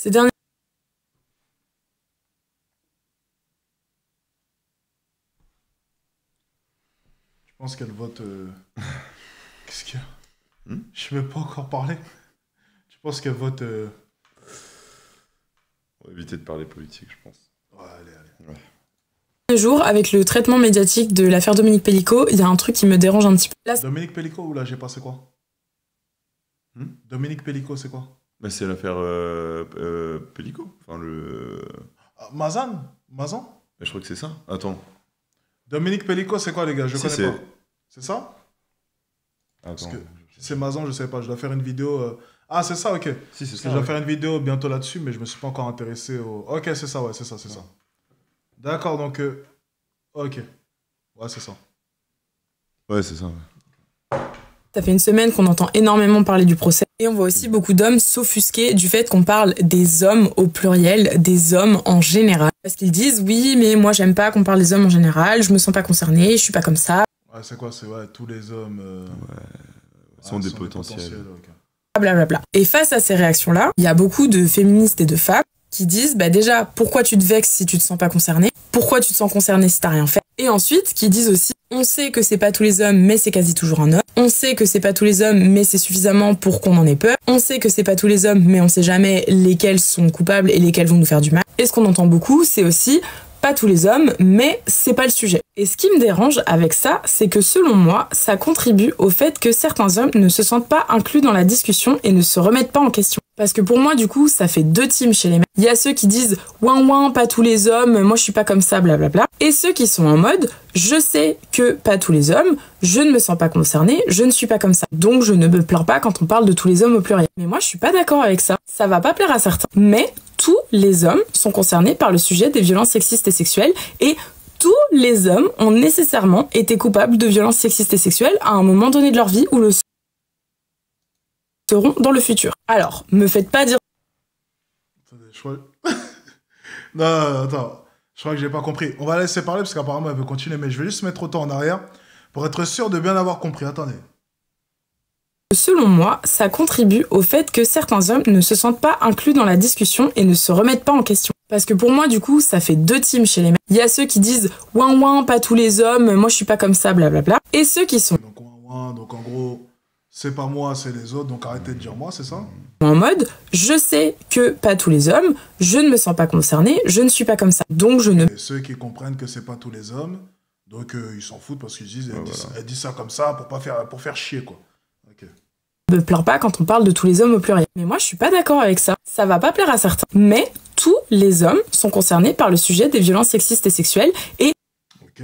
Ces derniers Je pense qu'elle vote. Qu'est-ce qu'il y a? Hmm. Je ne vais pas encore parler. Je pense qu'elle vote. On va éviter de parler politique, je pense. Ouais, allez. jours, avec le traitement médiatique de l'affaire Dominique Pellico, il y a un truc qui me dérange un petit peu. Là, Dominique Pellico ou là, j'ai passé quoi? Dominique Pellico, c'est quoi? Bah, c'est l'affaire Pellico. Enfin, le... Ah, Mazan? Mazan? Je crois que c'est ça. Attends. Dominique Pellico, c'est quoi, les gars? Je Si, connais c'est- pas. C'est ça? Parce Attends. que si c'est Mazan, je sais pas. Je dois faire une vidéo. Ah, c'est ça, ok. Si, c'est Parce que ça. je dois ouais. faire une vidéo bientôt là-dessus, mais je me suis pas encore intéressé au. Ok, c'est ça, ouais, c'est ça, c'est ça. D'accord, donc. Ok. Ouais, c'est ça. Ouais, c'est ça. ouais. ça fait une semaine qu'on entend énormément parler du procès. Et on voit aussi beaucoup d'hommes s'offusquer du fait qu'on parle des hommes au pluriel, des hommes en général. Parce qu'ils disent, oui, mais moi j'aime pas qu'on parle des hommes en général, je me sens pas concernée, je suis pas comme ça, Ouais, c'est quoi? C'est ouais, tous les hommes. Sont des potentiels. ok. blablabla. Et face à ces réactions-là, il y a beaucoup de féministes et de femmes qui disent, bah déjà, pourquoi tu te vexes si tu te sens pas concerné? Pourquoi tu te sens concerné si t'as rien fait? Et ensuite, qui disent aussi, on sait que c'est pas tous les hommes, mais c'est quasi toujours un homme. On sait que c'est pas tous les hommes, mais c'est suffisamment pour qu'on en ait peur. On sait que c'est pas tous les hommes, mais on sait jamais lesquels sont coupables et lesquels vont nous faire du mal. Et ce qu'on entend beaucoup, c'est aussi, pas tous les hommes, mais c'est pas le sujet. Et ce qui me dérange avec ça, c'est que selon moi, ça contribue au fait que certains hommes ne se sentent pas inclus dans la discussion et ne se remettent pas en question. Parce que pour moi, du coup, ça fait deux teams chez les mecs. Il y a ceux qui disent ouin ouin, pas tous les hommes, moi je suis pas comme ça, blablabla. Et ceux qui sont en mode je sais que pas tous les hommes, je ne me sens pas concerné, je ne suis pas comme ça. Donc je ne me plains pas quand on parle de tous les hommes au pluriel. Mais moi je suis pas d'accord avec ça. Ça va pas plaire à certains. Mais tous les hommes sont concernés par le sujet des violences sexistes et sexuelles et tous les hommes ont nécessairement été coupables de violences sexistes et sexuelles à un moment donné de leur vie ou le seront dans le futur. Alors, me faites pas dire Attendez, je crois. Non, attends. Je crois que j'ai pas compris. On va la laisser parler parce qu'apparemment elle veut continuer, mais je vais juste mettre autant en arrière pour être sûr de bien avoir compris. Attendez. selon moi, ça contribue au fait que certains hommes ne se sentent pas inclus dans la discussion et ne se remettent pas en question. Parce que pour moi, du coup, ça fait deux teams chez les mecs. Il y a ceux qui disent ouin ouin, pas tous les hommes, moi je suis pas comme ça, blablabla. Et ceux qui sont Donc, donc en gros, c'est pas moi, c'est les autres, donc arrêtez de dire moi, c'est ça? en mode je sais que pas tous les hommes, je ne me sens pas concerné, je ne suis pas comme ça. Donc je ne Et ceux qui comprennent que c'est pas tous les hommes, donc ils s'en foutent parce qu'ils disent, Ouais, voilà. elle dit ça comme ça pour faire chier, quoi. Ok. me plains pas quand on parle de tous les hommes au pluriel. Mais moi je suis pas d'accord avec ça. Ça va pas plaire à certains. Mais tous les hommes sont concernés par le sujet des violences sexistes et sexuelles et Ok.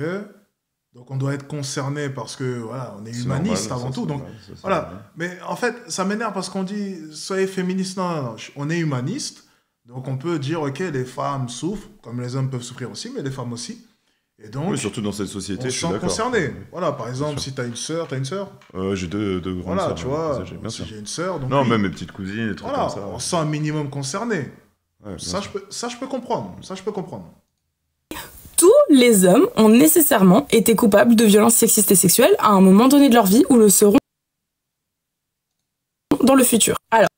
Donc on doit être concerné parce que voilà, on est C'est humaniste normal, avant ça, tout. c'est Donc normal, ça, c'est voilà. normal. Mais en fait, ça m'énerve parce qu'on dit soyez féministe. Non, non, non. On est humaniste. Donc on peut dire ok, les femmes souffrent, comme les hommes peuvent souffrir aussi, mais les femmes aussi. Et donc Oui, surtout dans cette on société, se je suis sent d'accord. concerné. Voilà, par exemple, sûr. si t'as une sœur. J'ai deux grandes Voilà, sœurs, tu vois. âgées, bien Si sûr. j'ai une sœur, donc Non, oui. même mes petites cousines, des trucs Voilà, comme ça. on se sent un minimum concerné. Ouais, bien Ça sûr. ça, je peux comprendre. Ça, je peux comprendre. tous les hommes ont nécessairement été coupables de violences sexistes et sexuelles à un moment donné de leur vie ou le seront dans le futur. Alors,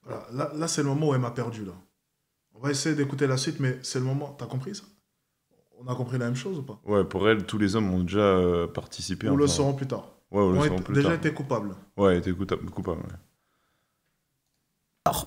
Voilà, là c'est le moment où elle m'a perdu, là. On va essayer d'écouter la suite, mais c'est le moment. T'as compris ça? On a compris la même chose ou pas? Ouais, pour elle, tous les hommes ont déjà participé. Ou le enfin, sauront plus tard. Ouais, ou le Ont sauront plus déjà tard. été coupables. Ouais, été coupable. Ouais.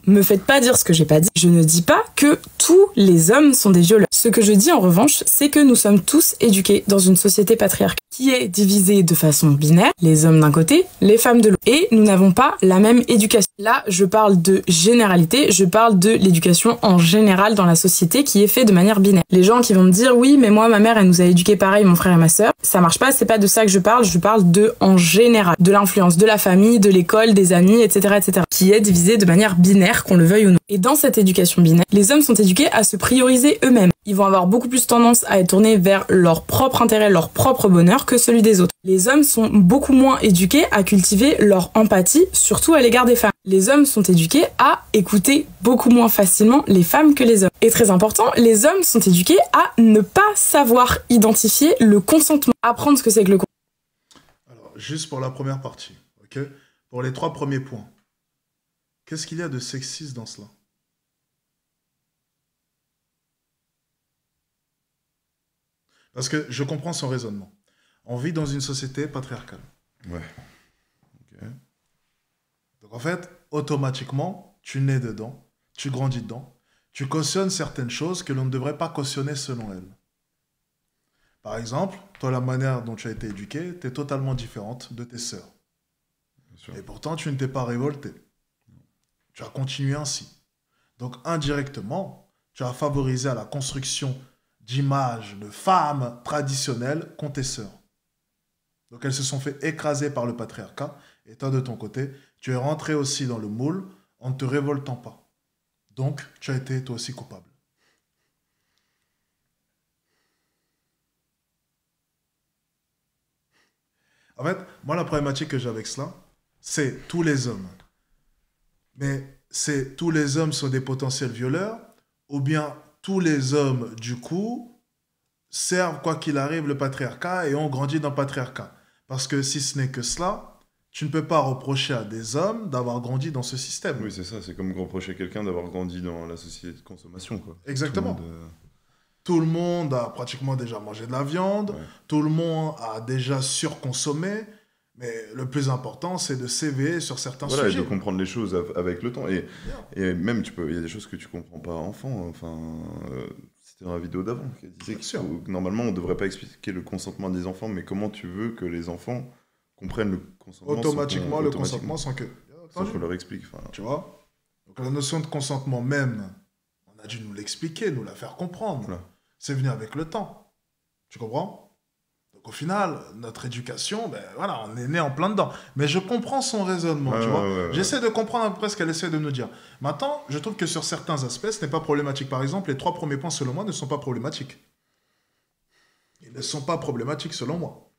me faites pas dire ce que j'ai pas dit. Je ne dis pas que tous les hommes sont des violeurs. Ce que je dis en revanche, c'est que nous sommes tous éduqués dans une société patriarcale qui est divisée de façon binaire, les hommes d'un côté, les femmes de l'autre. Et nous n'avons pas la même éducation. Là, je parle de généralité, je parle de l'éducation en général dans la société qui est faite de manière binaire. Les gens qui vont me dire oui, mais moi, ma mère, elle nous a éduqués pareil, mon frère et ma sœur, ça marche pas, c'est pas de ça que je parle de en général, de l'influence de la famille, de l'école, des amis, etc., etc., qui est divisée de manière binaire, qu'on le veuille ou non. Et dans cette éducation binaire, les hommes sont éduqués à se prioriser eux-mêmes. Ils vont avoir beaucoup plus tendance à être tournés vers leur propre intérêt, leur propre bonheur que celui des autres. Les hommes sont beaucoup moins éduqués à cultiver leur empathie, surtout à l'égard des femmes. Les hommes sont éduqués à écouter beaucoup moins facilement les femmes que les hommes. Et très important, les hommes sont éduqués à ne pas savoir identifier le consentement, apprendre ce que c'est que le consentement. Alors, juste pour la première partie, ok? Pour les 3 premiers points. Qu'est-ce qu'il y a de sexiste dans cela? Parce que je comprends son raisonnement. On vit dans une société patriarcale. Ouais. Ok. Donc en fait, automatiquement, tu nais dedans, tu grandis dedans, tu cautionnes certaines choses que l'on ne devrait pas cautionner selon elle. Par exemple, toi, la manière dont tu as été éduqué, t'es totalement différente de tes sœurs. Bien sûr. Et pourtant, tu ne t'es pas révolté. Tu as continué ainsi. Donc indirectement, tu as favorisé à la construction d'images de femmes traditionnelles qu'ont tes sœurs. Donc elles se sont fait écraser par le patriarcat, et toi de ton côté, tu es rentré aussi dans le moule en ne te révoltant pas. Donc tu as été toi aussi coupable. En fait, moi la problématique que j'ai avec cela, c'est tous les hommes. Mais c'est tous les hommes sont des potentiels violeurs, ou bien tous les hommes, du coup, servent, quoi qu'il arrive, le patriarcat et ont grandi dans le patriarcat. Parce que si ce n'est que cela, tu ne peux pas reprocher à des hommes d'avoir grandi dans ce système. Oui, c'est ça. C'est comme reprocher à quelqu'un d'avoir grandi dans la société de consommation, quoi. Exactement. Tout le monde, Tout le monde a pratiquement déjà mangé de la viande, ouais. tout le monde a déjà surconsommé, mais le plus important, c'est de s'éveiller sur certains Voilà, et sujets. de comprendre les choses avec le temps. Bien. Et même, il y a des choses que tu comprends pas enfant. Enfin, c'était dans la vidéo d'avant qui disait Bien sûr. que normalement, on devrait pas expliquer le consentement des enfants, mais comment tu veux que les enfants comprennent le consentement Automatiquement, le consentement sans que... sans qu'on leur explique. Enfin, Tu vois? Donc la notion de consentement même, on a dû nous l'expliquer, nous la faire comprendre. Voilà. C'est venu avec le temps. Tu comprends? Donc au final, notre éducation, ben voilà, on est né en plein dedans. Mais je comprends son raisonnement, Ouais, tu vois. ouais. J'essaie de comprendre à peu près ce qu'elle essaie de nous dire. Maintenant, je trouve que sur certains aspects, ce n'est pas problématique. Par exemple, les 3 premiers points, selon moi, ne sont pas problématiques. Ils ne sont pas problématiques, selon moi.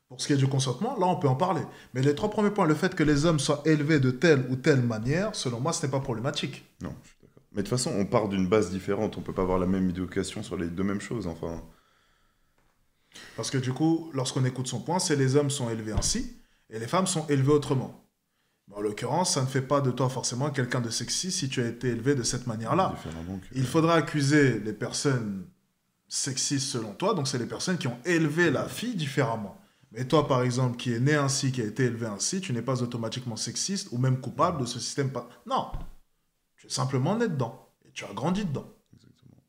Pour ce qui est du consentement, là, on peut en parler. Mais les 3 premiers points, le fait que les hommes soient élevés de telle ou telle manière, selon moi, ce n'est pas problématique. non, je suis d'accord. Mais de toute façon, on part d'une base différente. On peut pas avoir la même éducation sur les deux mêmes choses. Enfin, Parce que du coup, lorsqu'on écoute son point, c'est les hommes sont élevés ainsi et les femmes sont élevées autrement. Mais en l'occurrence, ça ne fait pas de toi forcément quelqu'un de sexy si tu as été élevé de cette manière-là. différemment que... Il faudra accuser les personnes sexistes selon toi, donc c'est les personnes qui ont élevé la fille différemment. Mais toi, par exemple, qui est né ainsi, qui a été élevé ainsi, tu n'es pas automatiquement sexiste ou même coupable de ce système. Non, tu es simplement né dedans et tu as grandi dedans. Exactement.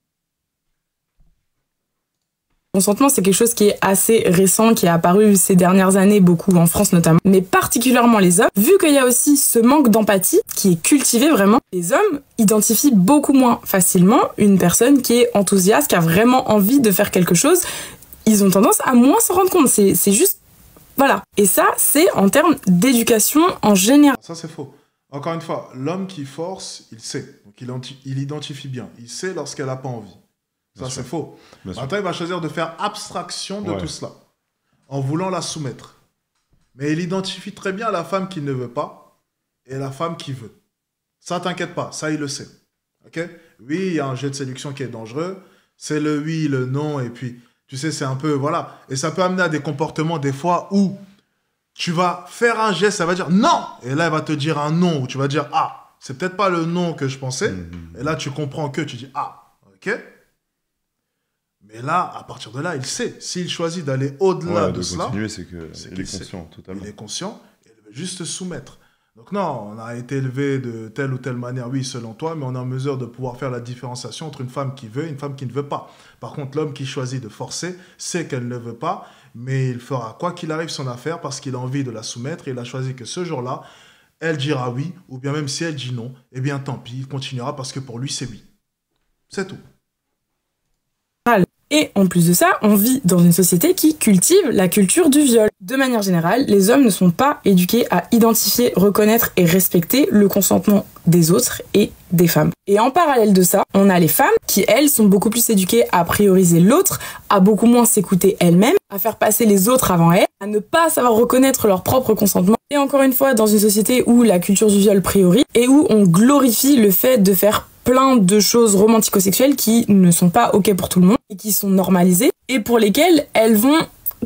Le consentement, c'est quelque chose qui est assez récent, qui est apparu ces dernières années, beaucoup en France notamment, mais particulièrement les hommes. Vu qu'il y a aussi ce manque d'empathie qui est cultivé vraiment, les hommes identifient beaucoup moins facilement une personne qui est enthousiaste, qui a vraiment envie de faire quelque chose. Ils ont tendance à moins s'en rendre compte. C'est juste... Voilà. Et ça, c'est en termes d'éducation en général. Ça, c'est faux. Encore une fois, l'homme qui force, il sait. Donc, il identifie bien. Il sait lorsqu'elle n'a pas envie. Ça, c'est faux. Maintenant, il va choisir de faire abstraction de tout cela, en voulant la soumettre. Mais il identifie très bien la femme qui ne veut pas et la femme qui veut. Ça, t'inquiète pas. Ça, il le sait. Ok? Oui, il y a un jeu de séduction qui est dangereux. C'est le oui, le non, et puis... Tu sais, c'est un peu, voilà. Et ça peut amener à des comportements, des fois, où tu vas faire un geste, ça va dire non. Et là, elle va te dire un non, ou tu vas dire, ah, c'est peut-être pas le non que je pensais. Et là, tu comprends que, tu dis, ah, ok. Mais là, à partir de là, il sait. S'il choisit d'aller au-delà de cela, c'est qu'il est conscient, totalement. Il est conscient, et il veut juste se soumettre. Donc non, on a été élevé de telle ou telle manière, oui, selon toi, mais on est en mesure de pouvoir faire la différenciation entre une femme qui veut et une femme qui ne veut pas. Par contre, l'homme qui choisit de forcer sait qu'elle ne veut pas, mais il fera quoi qu'il arrive son affaire parce qu'il a envie de la soumettre et il a choisi que ce jour-là, elle dira oui, ou bien même si elle dit non, eh bien tant pis, il continuera parce que pour lui, c'est oui. C'est tout. Et en plus de ça, on vit dans une société qui cultive la culture du viol. De manière générale, les hommes ne sont pas éduqués à identifier, reconnaître et respecter le consentement des autres et des femmes. Et en parallèle de ça, on a les femmes qui, elles, sont beaucoup plus éduquées à prioriser l'autre, à beaucoup moins s'écouter elles-mêmes, à faire passer les autres avant elles, à ne pas savoir reconnaître leur propre consentement. Et encore une fois, dans une société où la culture du viol priorise et où on glorifie le fait de faire plein de choses romantico-sexuelles qui ne sont pas ok pour tout le monde et qui sont normalisées et pour lesquelles elles vont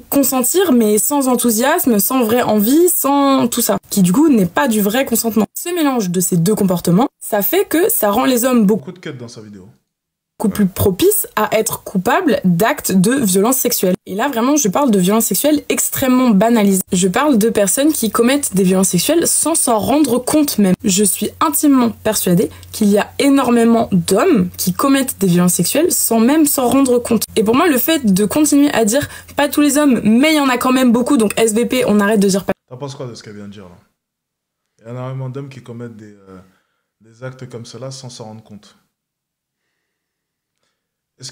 consentir mais sans enthousiasme, sans vraie envie, sans tout ça, qui du coup n'est pas du vrai consentement. Ce mélange de ces deux comportements, ça fait que ça rend les hommes beaucoup de quêtes dans sa vidéo. beaucoup plus propice à être coupable d'actes de violence sexuelle. Et là, vraiment, je parle de violences sexuelles extrêmement banalisées. Je parle de personnes qui commettent des violences sexuelles sans s'en rendre compte même. Je suis intimement persuadée qu'il y a énormément d'hommes qui commettent des violences sexuelles sans même s'en rendre compte. Et pour moi, le fait de continuer à dire « pas tous les hommes, mais il y en a quand même beaucoup, donc SVP, on arrête de dire pas ». T'en penses quoi de ce qu'elle vient de dire là? Il y a énormément d'hommes qui commettent des actes comme cela sans s'en rendre compte. Est-ce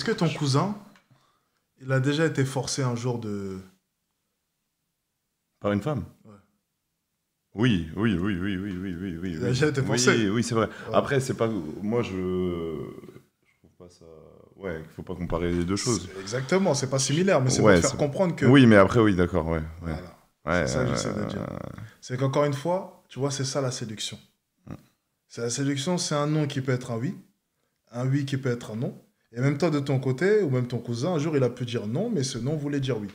que ton cousin, il a déjà été forcé un jour de... Par une femme? Ouais. Oui. Il a déjà été forcé? Oui, c'est vrai. Ouais. Après, c'est pas... Moi, je trouve pas ça... Ouais, il faut pas comparer les deux choses. Exactement, c'est pas similaire, mais c'est pour faire comprendre que... Oui, mais après, oui, d'accord, ouais. Voilà. Ouais, c'est ça que j'essaie de dire. C'est qu'encore une fois, tu vois, c'est ça la séduction. C'est la séduction, c'est un non qui peut être un oui qui peut être un non. Et même toi, de ton côté, ou même ton cousin, un jour, il a pu dire non, mais ce non voulait dire oui.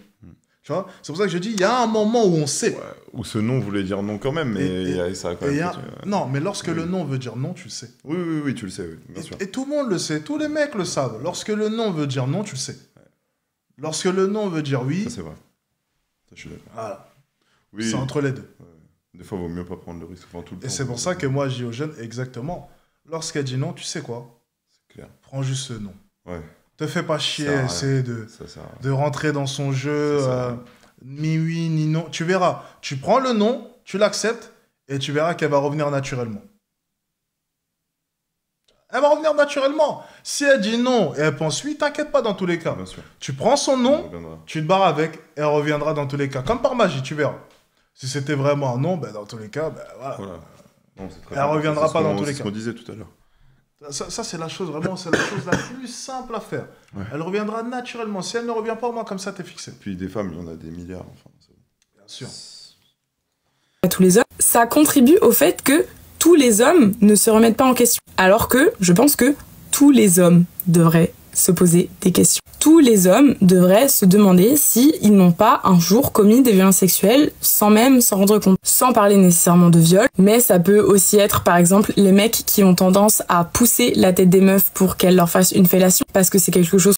Tu vois? C'est pour ça que je dis, il y a un moment où on sait. Ouais, où ce non voulait dire non quand même, mais ça a quand même... Non, mais lorsque le non veut dire non, tu le sais. Oui, tu le sais, oui, bien sûr. Et tout le monde le sait, tous les mecs le savent. Lorsque le non veut dire non, tu le sais. Ouais. Lorsque le non veut dire oui... Ça, c'est vrai. Ça, je suis d'accord. Voilà. Oui. C'est entre les deux. Ouais. Des fois, il vaut mieux pas prendre le risque. Enfin, tout le temps, c'est pour ça que moi, je dis aux jeunes, exactement, lorsqu'elle dit non, tu sais quoi? C'est clair. Prends juste ce non. Ouais. Te fais pas chier, essayer de rentrer dans son jeu, ni oui, ni non. Tu verras, tu prends le non, tu l'acceptes, et tu verras qu'elle va revenir naturellement. Elle va revenir naturellement. Si elle dit non et elle pense oui, t'inquiète pas dans tous les cas. Bien sûr. Tu prends son non, tu te barres avec, et elle reviendra dans tous les cas. Comme par magie, tu verras. Si c'était vraiment un non, ben dans tous les cas, ben voilà. Non, elle reviendra pas dans tous les cas. C'est ce qu'on disait tout à l'heure. Ça c'est la chose, vraiment, c'est la chose la plus simple à faire. Ouais. Elle reviendra naturellement. Si elle ne revient pas, au moins comme ça, t'es fixé. Puis des femmes, il y en a des milliards. Enfin, bien sûr. À tous les hommes, ça contribue au fait que tous les hommes ne se remettent pas en question. Alors que je pense que tous les hommes devraient se poser des questions. Tous les hommes devraient se demander s'ils n'ont pas un jour commis des violences sexuelles sans même s'en rendre compte. Sans parler nécessairement de viol, mais ça peut aussi être par exemple les mecs qui ont tendance à pousser la tête des meufs pour qu'elles leur fassent une fellation parce que c'est quelque chose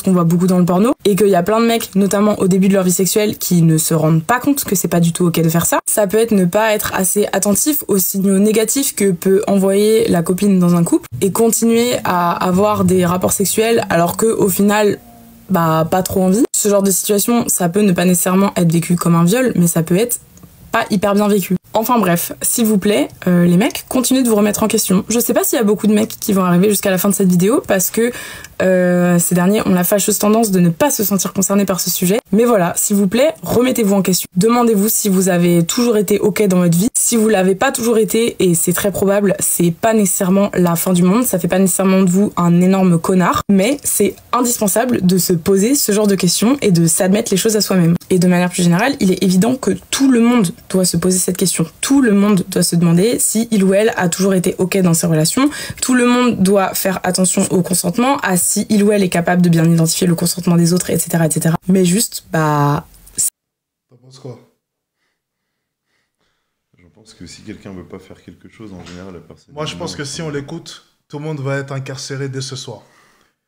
qu'on voit beaucoup dans le porno, et qu'il y a plein de mecs, notamment au début de leur vie sexuelle, qui ne se rendent pas compte que c'est pas du tout ok de faire ça. Ça peut être ne pas être assez attentif aux signaux négatifs que peut envoyer la copine dans un couple, et continuer à avoir des rapports sexuels alors que au final, bah pas trop envie. Ce genre de situation, ça peut ne pas nécessairement être vécu comme un viol, mais ça peut être pas hyper bien vécu. Enfin bref, s'il vous plaît, les mecs, continuez de vous remettre en question. Je sais pas s'il y a beaucoup de mecs qui vont arriver jusqu'à la fin de cette vidéo parce que ces derniers ont la fâcheuse tendance de ne pas se sentir concernés par ce sujet. Mais voilà, s'il vous plaît, remettez-vous en question. Demandez-vous si vous avez toujours été ok dans votre vie. Si vous l'avez pas toujours été, et c'est très probable, c'est pas nécessairement la fin du monde, ça fait pas nécessairement de vous un énorme connard, mais c'est indispensable de se poser ce genre de questions et de s'admettre les choses à soi-même. Et de manière plus générale, il est évident que tout le monde doit se poser cette question. Tout le monde doit se demander si il ou elle a toujours été ok dans ses relations. Tout le monde doit faire attention au consentement, à si il ou elle est capable de bien identifier le consentement des autres, etc., etc. Mais juste, bah... T'en penses quoi? Je pense que si quelqu'un veut pas faire quelque chose, en général, la personne... Moi, je pense que si on l'écoute, tout le monde va être incarcéré dès ce soir.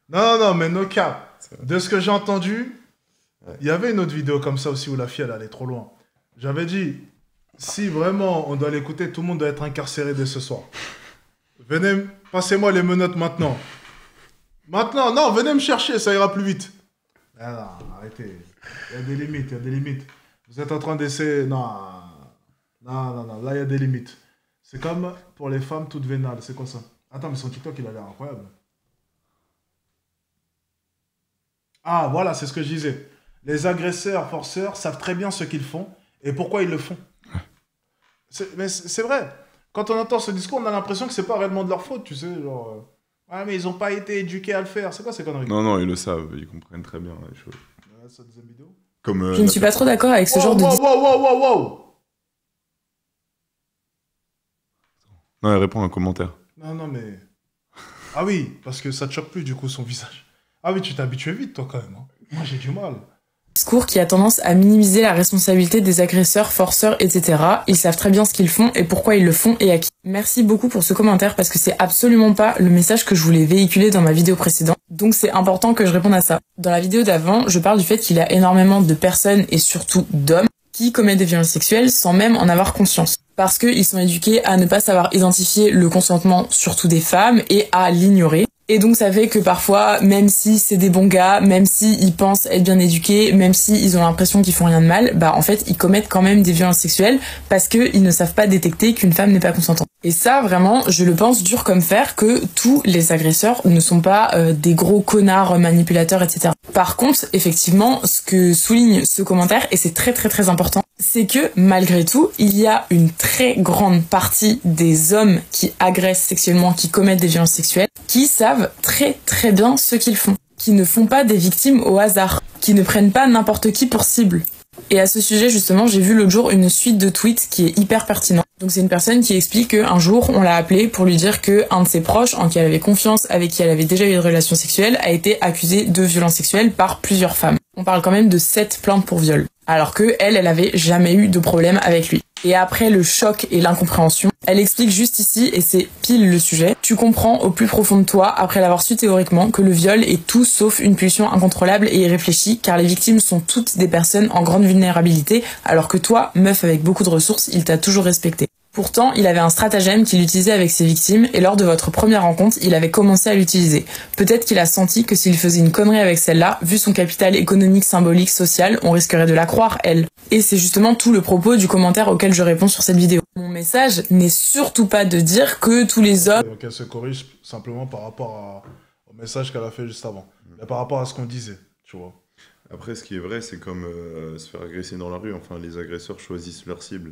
Non, mais no cap. De ce que j'ai entendu, il y avait une autre vidéo comme ça aussi où la fille, elle allait trop loin. J'avais dit, si vraiment on doit l'écouter, tout le monde doit être incarcéré dès ce soir. Venez, passez-moi les menottes maintenant. Maintenant, non, venez me chercher, ça ira plus vite. Ah non, arrêtez. Il y a des limites, Vous êtes en train d'essayer... Non, là, il y a des limites. C'est comme pour les femmes toutes vénales, c'est quoi ça? Attends, mais son TikTok, il a l'air incroyable. Ah, voilà, c'est ce que je disais. Les agresseurs, forceurs savent très bien ce qu'ils font et pourquoi ils le font. Mais c'est vrai. Quand on entend ce discours, on a l'impression que c'est pas réellement de leur faute, tu sais, genre... Ah, mais ils ont pas été éduqués à le faire. C'est quoi ces conneries? Non, ils le savent. Ils comprennent très bien les choses. Cette deuxième vidéo. Comme, je ne suis pas trop d'accord avec ce genre de... Wow. Non, elle répond à un commentaire. Non, mais... Ah oui, parce que ça te choque plus, du coup, son visage. Ah oui, tu t'es habitué vite, toi, quand même. Hein. Moi, j'ai du mal. Discours qui a tendance à minimiser la responsabilité des agresseurs, forceurs, etc. Ils savent très bien ce qu'ils font et pourquoi ils le font et à qui. Merci beaucoup pour ce commentaire parce que c'est absolument pas le message que je voulais véhiculer dans ma vidéo précédente. Donc c'est important que je réponde à ça. Dans la vidéo d'avant, je parle du fait qu'il y a énormément de personnes et surtout d'hommes qui commettent des violences sexuelles sans même en avoir conscience. Parce qu'ils sont éduqués à ne pas savoir identifier le consentement, surtout des femmes, et à l'ignorer. Et donc ça fait que parfois, même si c'est des bons gars, même si ils pensent être bien éduqués, même si ils ont l'impression qu'ils font rien de mal, bah en fait ils commettent quand même des violences sexuelles parce qu'ils ne savent pas détecter qu'une femme n'est pas consentante. Et ça vraiment, je le pense dur comme fer que tous les agresseurs ne sont pas des gros connards manipulateurs, etc. Par contre, effectivement, ce que souligne ce commentaire, et c'est très très très important, c'est que malgré tout, il y a une très grande partie des hommes qui agressent sexuellement, qui commettent des violences sexuelles, qui savent très très bien ce qu'ils font, qui ne font pas des victimes au hasard, qui ne prennent pas n'importe qui pour cible. Et à ce sujet, justement, j'ai vu l'autre jour une suite de tweets qui est hyper pertinent. Donc c'est une personne qui explique qu'un jour, on l'a appelée pour lui dire que un de ses proches, en qui elle avait confiance, avec qui elle avait déjà eu une relation sexuelle, a été accusé de violences sexuelles par plusieurs femmes. On parle quand même de 7 plaintes pour viol. Alors que elle avait jamais eu de problème avec lui. Et après le choc et l'incompréhension, elle explique juste ici, et c'est pile le sujet, tu comprends au plus profond de toi, après l'avoir su théoriquement, que le viol est tout sauf une pulsion incontrôlable et irréfléchie, car les victimes sont toutes des personnes en grande vulnérabilité, alors que toi, meuf avec beaucoup de ressources, il t'a toujours respecté. Pourtant, il avait un stratagème qu'il utilisait avec ses victimes, et lors de votre première rencontre, il avait commencé à l'utiliser. Peut-être qu'il a senti que s'il faisait une connerie avec celle-là, vu son capital économique, symbolique, social, on risquerait de la croire, elle. Et c'est justement tout le propos du commentaire auquel je réponds sur cette vidéo. Mon message n'est surtout pas de dire que tous les hommes... Donc elle se corrige simplement par rapport au message qu'elle a fait juste avant. Et par rapport à ce qu'on disait, tu vois. Après, ce qui est vrai, c'est comme se faire agresser dans la rue. Enfin, les agresseurs choisissent leur cible.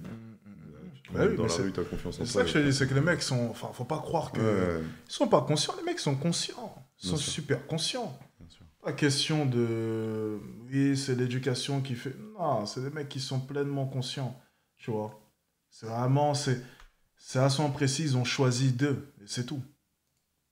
Bah oui, dans la rue, t'as confiance en toi. C'est ça que je te dis, c'est que les mecs sont... Enfin, faut pas croire que... Ouais. Ils sont pas conscients, les mecs sont conscients. Ils sont super conscients. Pas question de... Oui, c'est l'éducation qui fait... Non, c'est des mecs qui sont pleinement conscients, tu vois. C'est vraiment... C'est à son précis, ils ont choisi d'eux, et c'est tout.